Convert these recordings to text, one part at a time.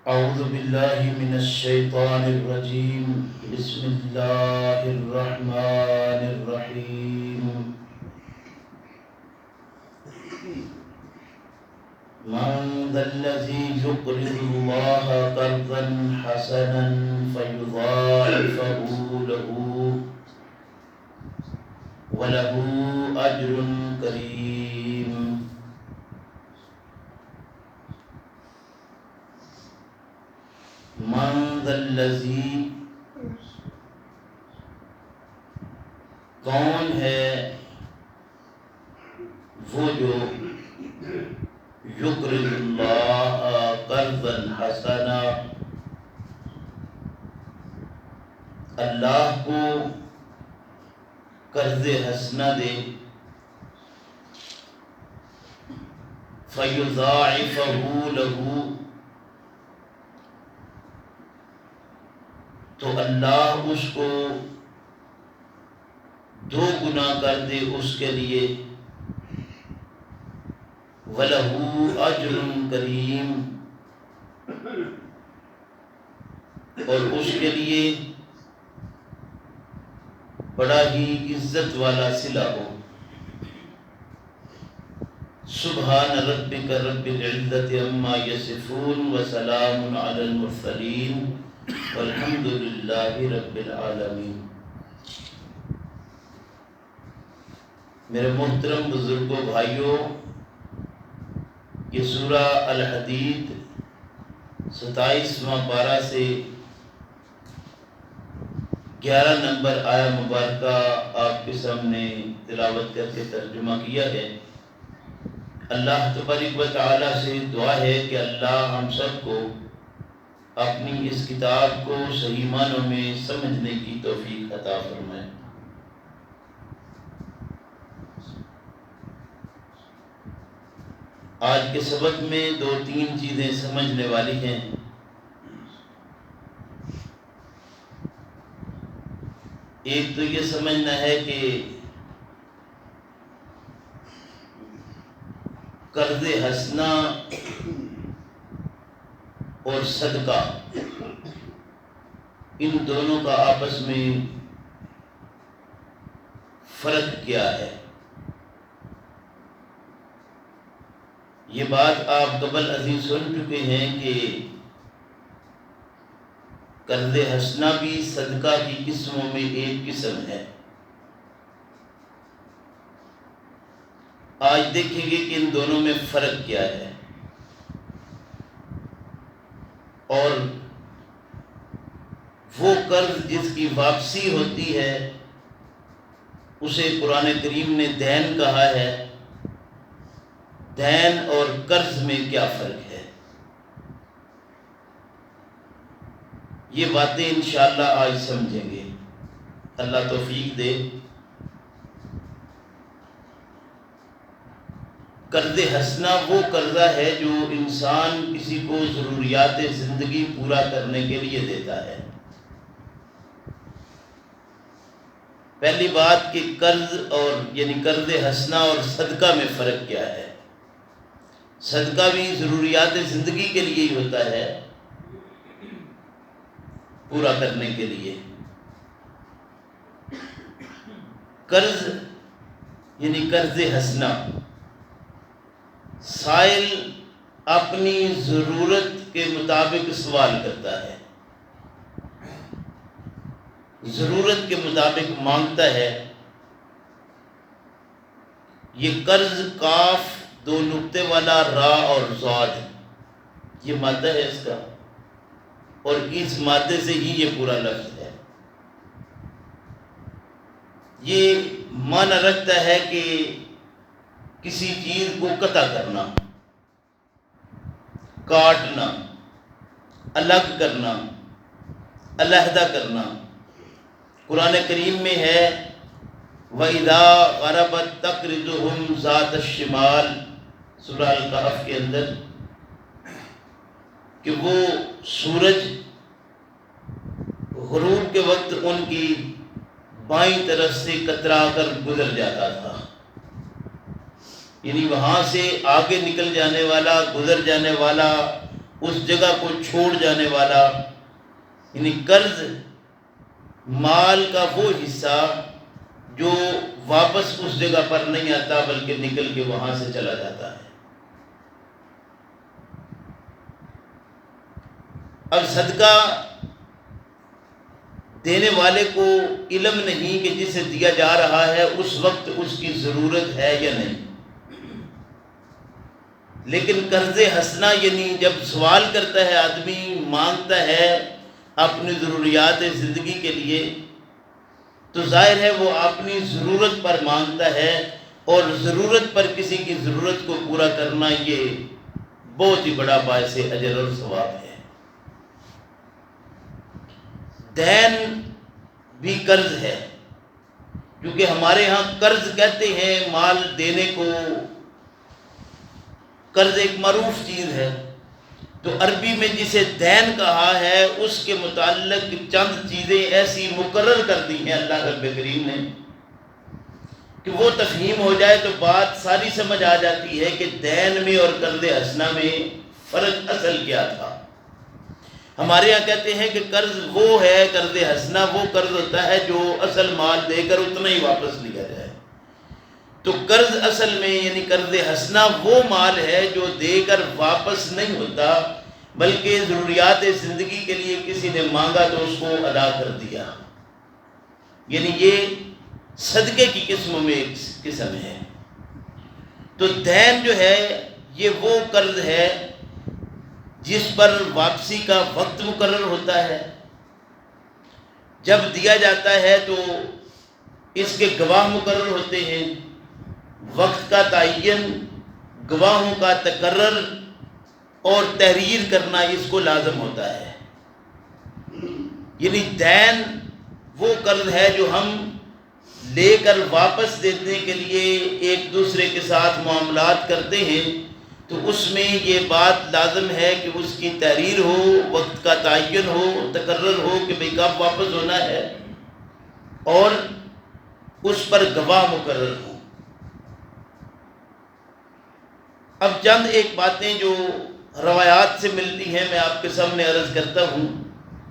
أعوذ بالله من الشيطان الرجيم. بسم الله الرحمن الرحيم. من ذا الذي يقرض الله قرضا حسنا فيضاعفه له وله أجر كريم. من ذا الذي، کون ہے وہ جو یقرض اللہ قرضا حسنا، اللہ کو قرض حسنا دے، فیضاعفہ لہ، تو اللہ اس کو دو گنا کر دے اس کے لیے، وَلَهُ أَجْرٌ کریم، اور اس کے لیے بڑا ہی عزت والا صلہ ہو۔ سبحان ربک رب العزة عما یصفون وسلام علی المرسلین والحمد للہ رب العالمین۔ میرے محترم بزرگوں، بھائیوں، یہ سورہ الحدید 27واں پارہ سے 11 نمبر آیہ مبارکہ آپ کے سامنے تلاوت کر کے ترجمہ کیا ہے۔ اللہ تبارک و تعالی سے دعا ہے کہ اللہ ہم سب کو اپنی اس کتاب کو صحیح معنوں میں سمجھنے کی توفیق عطا فرمائے۔ آج کے سبق میں 2-3 چیزیں سمجھنے والی ہیں۔ ایک تو یہ سمجھنا ہے کہ قرض حسنہ اور صدقہ، ان دونوں کا آپس میں فرق کیا ہے۔ یہ بات آپ قبل ازیں سن چکے ہیں کہ قرض حسنہ بھی صدقہ کی قسموں میں ایک قسم ہے۔ آج دیکھیں گے کہ ان دونوں میں فرق کیا ہے، اور وہ قرض جس کی واپسی ہوتی ہے اسے قرآن کریم نے دین کہا ہے۔ دین اور قرض میں کیا فرق ہے، یہ باتیں انشاءاللہ آج سمجھیں گے، اللہ توفیق دے۔ قرض حسنہ وہ قرضہ ہے جو انسان کسی کو ضروریات زندگی پورا کرنے کے لیے دیتا ہے۔ پہلی بات کہ قرض اور یعنی قرض حسنہ اور صدقہ میں فرق کیا ہے۔ صدقہ بھی ضروریات زندگی کے لیے ہی ہوتا ہے، پورا کرنے کے لیے۔ قرض یعنی قرض حسنہ، سائل اپنی ضرورت کے مطابق سوال کرتا ہے، ضرورت کے مطابق مانگتا ہے۔ یہ قرض کاف 2 نقطے والا را اور ضاد، یہ مادہ ہے اس کا، اور اس مادے سے ہی یہ پورا لفظ ہے۔ یہ معنی رکھتا ہے کہ کسی چیز کو قطع کرنا، کاٹنا، الگ کرنا، علیحدہ کرنا۔ قرآن کریم میں ہے وَإِذَا غَرَبَتْ تَقْرِضُهُمْ ذَاتَ الشِّمَالِ، سورہ الکہف کے اندر، کہ وہ سورج غروب کے وقت ان کی بائیں طرف سے کترا کر گزر جاتا تھا، یعنی وہاں سے آگے نکل جانے والا، گزر جانے والا اس جگہ کو چھوڑ جانے والا، یعنی قرض مال کا وہ حصہ جو واپس اس جگہ پر نہیں آتا بلکہ نکل کے وہاں سے چلا جاتا ہے۔ اب صدقہ دینے والے کو علم نہیں کہ جسے دیا جا رہا ہے اس وقت اس کی ضرورت ہے یا نہیں، لیکن قرض حسنہ یعنی جب سوال کرتا ہے آدمی، مانگتا ہے اپنی ضروریات زندگی کے لیے، تو ظاہر ہے وہ اپنی ضرورت پر مانگتا ہے، اور ضرورت پر کسی کی ضرورت کو پورا کرنا یہ بہت ہی بڑا باعث اجر اور ثواب ہے۔ دین بھی قرض ہے، کیونکہ ہمارے ہاں قرض کہتے ہیں مال دینے کو، قرض ایک معروف چیز ہے، تو عربی میں جسے دین کہا ہے اس کے متعلق چند چیزیں ایسی مقرر کر دی ہیں اللہ رب کریم نے کہ وہ تفہیم ہو جائے تو بات ساری سمجھ آ جاتی ہے کہ دین میں اور قرض حسنہ میں فرق اصل کیا تھا۔ ہمارے یہاں کہتے ہیں کہ قرض وہ ہے، قرض حسنہ وہ قرض ہوتا ہے جو اصل مال دے کر اتنا ہی واپس لیا جائے، تو قرض اصل میں یعنی قرض حسنہ وہ مال ہے جو دے کر واپس نہیں ہوتا بلکہ ضروریات زندگی کے لیے کسی نے مانگا تو اس کو ادا کر دیا، یعنی یہ صدقے کی قسموں میں ایک قسم ہے۔ تو دین جو ہے یہ وہ قرض ہے جس پر واپسی کا وقت مقرر ہوتا ہے، جب دیا جاتا ہے تو اس کے گواہ مقرر ہوتے ہیں، وقت کا تعین، گواہوں کا تقرر اور تحریر کرنا اس کو لازم ہوتا ہے۔ یعنی دین وہ قرض ہے جو ہم لے کر واپس دینے کے لیے ایک دوسرے کے ساتھ معاملات کرتے ہیں، تو اس میں یہ بات لازم ہے کہ اس کی تحریر ہو، وقت کا تعین ہو، تقرر ہو کہ بھئی کب واپس ہونا ہے، اور اس پر گواہ مقرر ہو۔ اب چند ایک باتیں جو روایات سے ملتی ہیں میں آپ کے سامنے عرض کرتا ہوں۔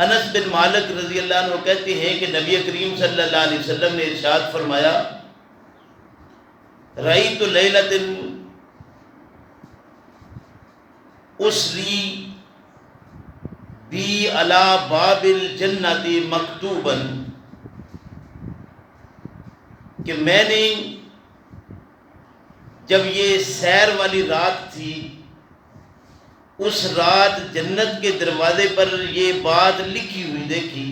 انس بن مالک رضی اللہ عنہ کہتے ہیں کہ نبی کریم صلی اللہ علیہ وسلم نے ارشاد فرمایا، رأیت لیلۃ اسری بی علی باب الجنۃ مکتوبا، کہ میں نے جب یہ سیر والی رات تھی اس رات جنت کے دروازے پر یہ بات لکھی ہوئی دیکھی،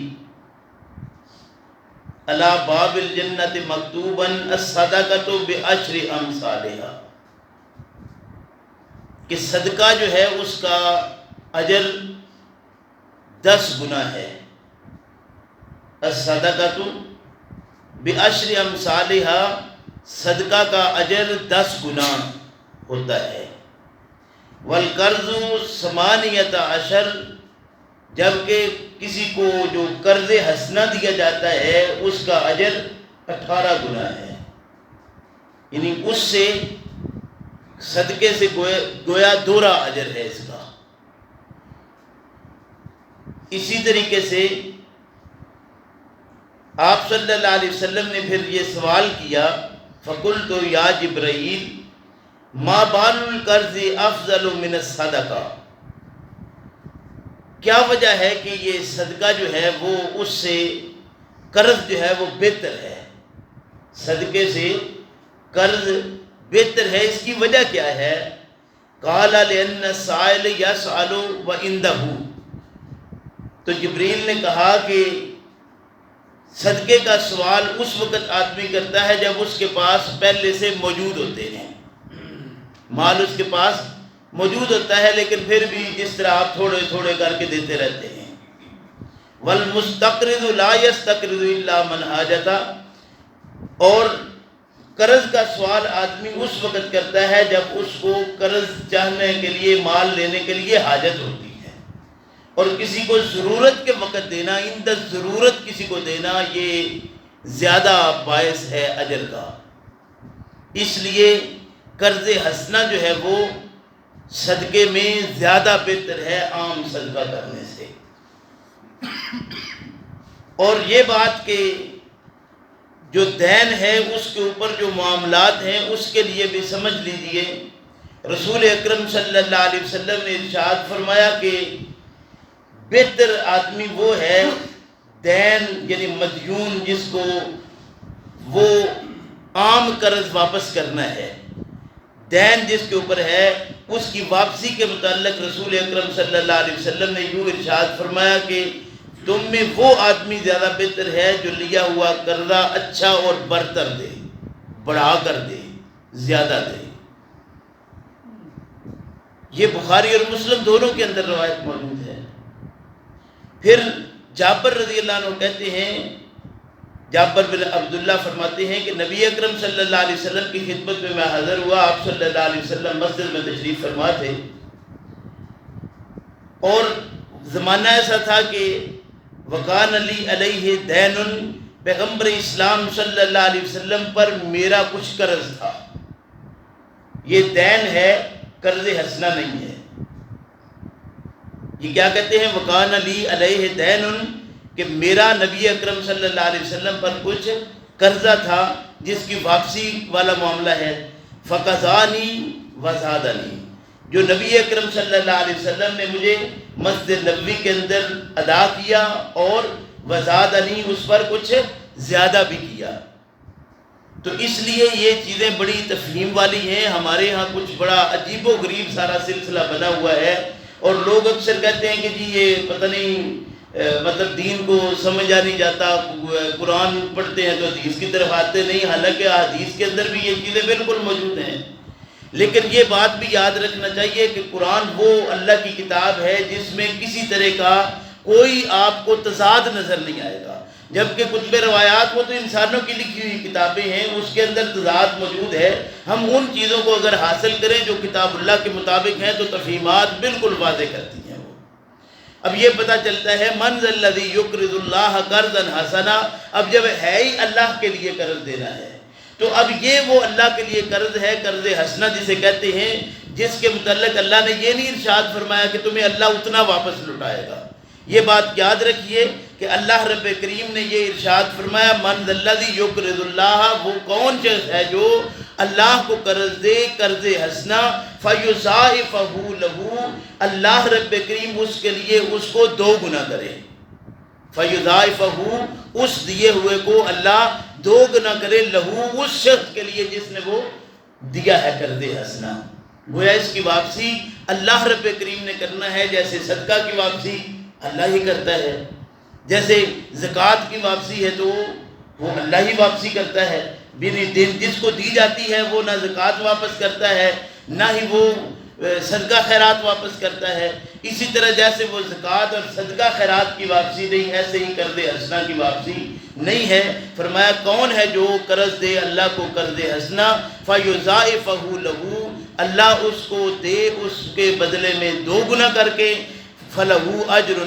علی باب الجنۃ مکتوبا الصدقۃ بعشر امثالها، کہ صدقہ جو ہے اس کا اجر 10 گنا ہے، الصدقۃ بعشر امثالها، صدقہ کا اجر 10 گنا ہوتا ہے، والقرض 18، جبکہ کسی کو جو قرض حسنہ دیا جاتا ہے اس کا اجر 18 گنا ہے، یعنی اس سے صدقے سے گویا دوہرا اجر ہے اس کا۔ اسی طریقے سے آپ صلی اللہ علیہ وسلم نے پھر یہ سوال کیا، فَقُلْتُ يَا جِبْرَائِيلُ مَا بَالُ الْقَرْضِ أَفْضَلُ مِنَ الصَّدَقَةِ، کیا وجہ ہے کہ یہ صدقہ جو ہے وہ اس سے قرض جو ہے وہ بہتر ہے، صدقے سے قرض بہتر ہے، اس کی وجہ کیا ہے؟ قال لأن السائل يسأل وعنده، تو جبریل نے کہا کہ صدقے کا سوال اس وقت آدمی کرتا ہے جب اس کے پاس پہلے سے موجود ہوتے ہیں، مال اس کے پاس موجود ہوتا ہے لیکن پھر بھی جس طرح آپ تھوڑے تھوڑے کر کے دیتے رہتے ہیں۔ والمستقرض لا يستقرض الا من حاجتا، اور قرض کا سوال آدمی اس وقت کرتا ہے جب اس کو قرض چاہنے کے لیے، مال لینے کے لیے حاجت ہوتی ہے، اور کسی کو ضرورت کے وقت دینا، اندر ضرورت کسی کو دینا، یہ زیادہ باعث ہے اجر کا۔ اس لیے قرض حسنہ جو ہے وہ صدقے میں زیادہ بہتر ہے عام صدقہ کرنے سے۔ اور یہ بات کہ جو دین ہے اس کے اوپر جو معاملات ہیں اس کے لیے بھی سمجھ لیجئے، رسول اکرم صلی اللہ علیہ وسلم نے ارشاد فرمایا کہ بہتر آدمی وہ ہے دین یعنی مدیون جس کو وہ عام قرض واپس کرنا ہے، دین جس کے اوپر ہے اس کی واپسی کے متعلق رسول اکرم صلی اللہ علیہ وسلم نے یوں ارشاد فرمایا کہ تم میں وہ آدمی زیادہ بہتر ہے جو لیا ہوا قرضہ اچھا اور برتر دے، بڑھا کر دے، زیادہ دے۔ یہ بخاری اور مسلم دونوں کے اندر روایت موجود ہے۔ پھر جابر رضی اللہ عنہ کہتے ہیں، جابر بن عبداللہ فرماتے ہیں کہ نبی اکرم صلی اللہ علیہ وسلم کی خدمت میں حاضر ہوا، آپ صلی اللہ علیہ وسلم مسجد میں تشریف فرما تھے، اور زمانہ ایسا تھا کہ وقان علی علیہ دین، پیغمبر اسلام صلی اللہ علیہ وسلم پر میرا کچھ قرض تھا۔ یہ دین ہے، قرض حسنہ نہیں ہے۔ یہ کیا کہتے ہیں؟ وقان علی علیہ دین، کہ میرا نبی اکرم صلی اللہ علیہ وسلم پر کچھ قرضہ تھا جس کی واپسی والا معاملہ ہے۔ فقضانی وزادنی، جو نبی اکرم صلی اللہ علیہ وسلم نے مجھے مسجد نبوی کے اندر ادا کیا، اور وزادنی اس پر کچھ زیادہ بھی کیا۔ تو اس لیے یہ چیزیں بڑی تفہیم والی ہیں۔ ہمارے ہاں کچھ بڑا عجیب و غریب سارا سلسلہ بنا ہوا ہے، اور لوگ اکثر کہتے ہیں کہ جی یہ پتہ نہیں مطلب دین کو سمجھا نہیں جاتا، قرآن پڑھتے ہیں تو حدیث کی طرف آتے نہیں، حالانکہ حدیث کے اندر بھی یہ چیزیں بالکل موجود ہیں۔ لیکن یہ بات بھی یاد رکھنا چاہیے کہ قرآن وہ اللہ کی کتاب ہے جس میں کسی طرح کا کوئی آپ کو تضاد نظر نہیں آئے گا، جبکہ کتب روایات وہ تو انسانوں کی لکھی ہوئی کتابیں ہیں، اس کے اندر تضاد موجود ہے۔ ہم ان چیزوں کو اگر حاصل کریں جو کتاب اللہ کے مطابق ہیں تو تفہیمات بالکل واضح کرتی ہیں۔ اب یہ پتہ چلتا ہے من ذا الذی یقرض اللہ قرضا حسنا، اب جب ہے ہی اللہ کے لیے قرض دینا ہے تو اب یہ وہ اللہ کے لیے قرض ہے، قرض حسنہ جسے کہتے ہیں، جس کے متعلق اللہ نے یہ نہیں ارشاد فرمایا کہ تمہیں اللہ اتنا واپس لوٹائے گا۔ یہ بات یاد رکھیے کہ اللہ رب کریم نے یہ ارشاد فرمایا من ذا الذی یقرض اللہ، وہ کون شخص ہے جو اللہ کو قرض دے قرض حسنہ، فیضاعفہ لہ، اللہ رب کریم اس کے لیے اس کو 2 گنا کرے، فیضاعفہ، اس دیے ہوئے کو اللہ 2 گنا کرے، لہو، اس شخص کے لیے جس نے وہ دیا ہے قرض حسنہ۔ گویا اس کی واپسی اللہ رب کریم نے کرنا ہے، جیسے صدقہ کی واپسی اللہ ہی کرتا ہے، جیسے زکوٰۃ کی واپسی ہے تو وہ اللہ ہی واپسی کرتا ہے۔ جس کو دی جاتی ہے وہ نہ زکوٰۃ واپس کرتا ہے نہ ہی وہ صدقہ خیرات واپس کرتا ہے۔ اسی طرح جیسے وہ زکوٰۃ اور صدقہ خیرات کی واپسی نہیں، ایسے ہی قرض حسنہ کی واپسی نہیں ہے۔ فرمایا کون ہے جو قرض دے اللہ کو قرض حسنہ، فیضاعفہ لہ، اللہ اس کو دے اس کے بدلے میں 2 گنا کر کے، فلہ اجر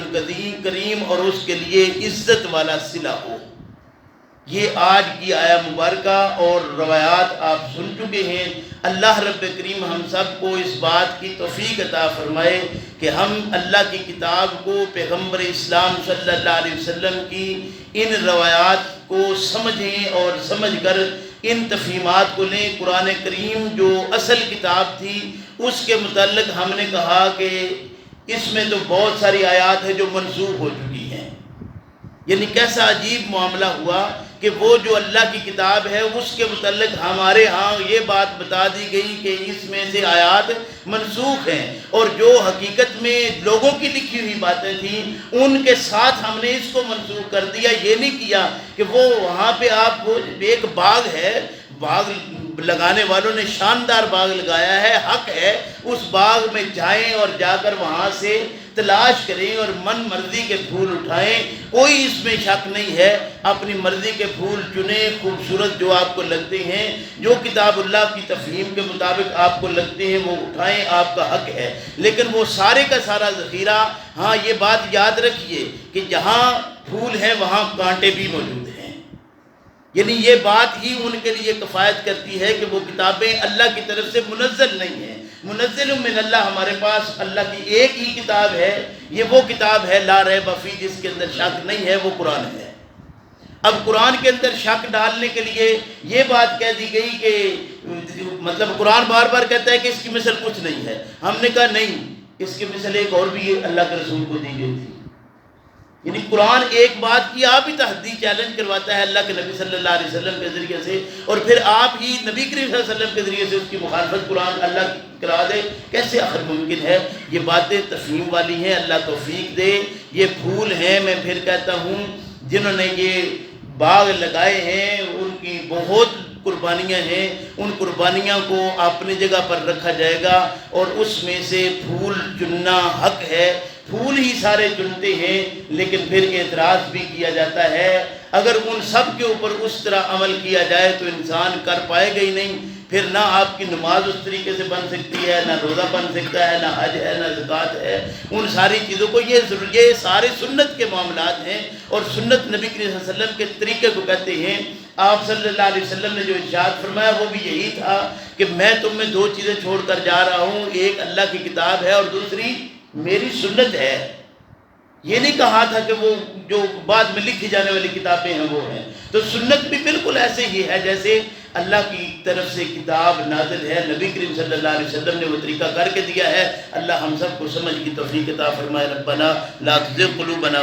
کریم، اور اس کے لیے عزت والا صلہ ہو۔ یہ آج کی آیہ مبارکہ اور روایات آپ سن چکے ہیں۔ اللہ رب کریم ہم سب کو اس بات کی توفیق عطا فرمائے کہ ہم اللہ کی کتاب کو، پیغمبر اسلام صلی اللہ علیہ وسلم کی ان روایات کو سمجھیں اور سمجھ کر ان تفہیمات کو لیں۔ قرآن کریم جو اصل کتاب تھی اس کے متعلق ہم نے کہا کہ اس میں تو بہت ساری آیات ہیں جو منسوخ ہو چکی ہیں، یعنی کیسا عجیب معاملہ ہوا کہ وہ جو اللہ کی کتاب ہے اس کے متعلق ہمارے ہاں یہ بات بتا دی گئی کہ اس میں سے آیات منسوخ ہیں، اور جو حقیقت میں لوگوں کی لکھی ہوئی باتیں تھیں ان کے ساتھ ہم نے اس کو منسوخ کر دیا۔ یہ نہیں کیا کہ وہ وہاں پہ آپ کو ایک باغ ہے، باغ لگانے والوں نے شاندار باغ لگایا ہے، حق ہے اس باغ میں جائیں اور جا کر وہاں سے تلاش کریں اور من مرضی کے پھول اٹھائیں، کوئی اس میں شک نہیں ہے، اپنی مرضی کے پھول چنیں، خوبصورت جو آپ کو لگتے ہیں، جو کتاب اللہ کی تفہیم کے مطابق آپ کو لگتے ہیں وہ اٹھائیں، آپ کا حق ہے۔ لیکن وہ سارے کا سارا ذخیرہ، ہاں یہ بات یاد رکھیے کہ جہاں پھول ہیں وہاں کانٹے بھی موجود ہیں، یعنی یہ بات ہی ان کے لیے کفایت کرتی ہے کہ وہ کتابیں اللہ کی طرف سے منزل نہیں ہیں، منزل من اللہ، ہمارے پاس اللہ کی ایک ہی کتاب ہے، یہ وہ کتاب ہے لا ریب فیہ، جس کے اندر شک نہیں ہے، وہ قرآن ہے۔ اب قرآن کے اندر شک ڈالنے کے لیے یہ بات کہہ دی گئی کہ مطلب قرآن بار بار کہتا ہے کہ اس کی مثل کچھ نہیں ہے، ہم نے کہا نہیں، اس کی مثل ایک اور بھی اللہ کے رسول کو دی گئی تھی۔ یعنی قرآن ایک بات کی آپ ہی تحدی چیلنج کرواتا ہے اللہ کے نبی صلی اللہ علیہ وسلم کے ذریعے سے، اور پھر آپ ہی نبی کریم صلی اللہ علیہ وسلم کے ذریعے سے اس کی مخالفت قرآن اللہ کی کرا دے، کیسے آخر ممکن ہے؟ یہ باتیں تفہیم والی ہیں، اللہ توفیق دے۔ یہ پھول ہیں، میں پھر کہتا ہوں، جنہوں نے یہ باغ لگائے ہیں ان کی بہت قربانیاں ہیں، ان قربانیاں کو اپنی جگہ پر رکھا جائے گا، اور اس میں سے پھول چننا حق ہے۔ پھول ہی سارے چنتے ہیں، لیکن پھر اعتراض بھی کیا جاتا ہے، اگر ان سب کے اوپر اس طرح عمل کیا جائے تو انسان کر پائے گا ہی نہیں، پھر نہ آپ کی نماز اس طریقے سے بن سکتی ہے، نہ روزہ بن سکتا ہے، نہ حج ہے، نہ زکوٰۃ ہے، ان ساری چیزوں کو یہ سارے سنت کے معاملات ہیں، اور سنت نبی کریم صلی اللہ علیہ وسلم کے طریقے کو کہتے ہیں۔ آپ صلی اللہ علیہ وسلم نے جو ارشاد فرمایا وہ بھی یہی تھا کہ میں تم میں دو چیزیں چھوڑ کر جا رہا ہوں، ایک اللہ کی کتاب ہے اور دوسری میری سنت ہے۔ یہ نہیں کہا تھا کہ وہ جو بعد میں لکھی جانے والی کتابیں ہیں وہ ہیں۔ تو سنت بھی بالکل ایسے ہی ہے جیسے اللہ کی طرف سے کتاب نازل ہے، نبی کریم صلی اللہ علیہ وسلم نے وہ طریقہ کر کے دیا ہے۔ اللہ ہم سب کو سمجھ کی توفیق عطا فرمائے۔ ربنا لا تزغ قلوبنا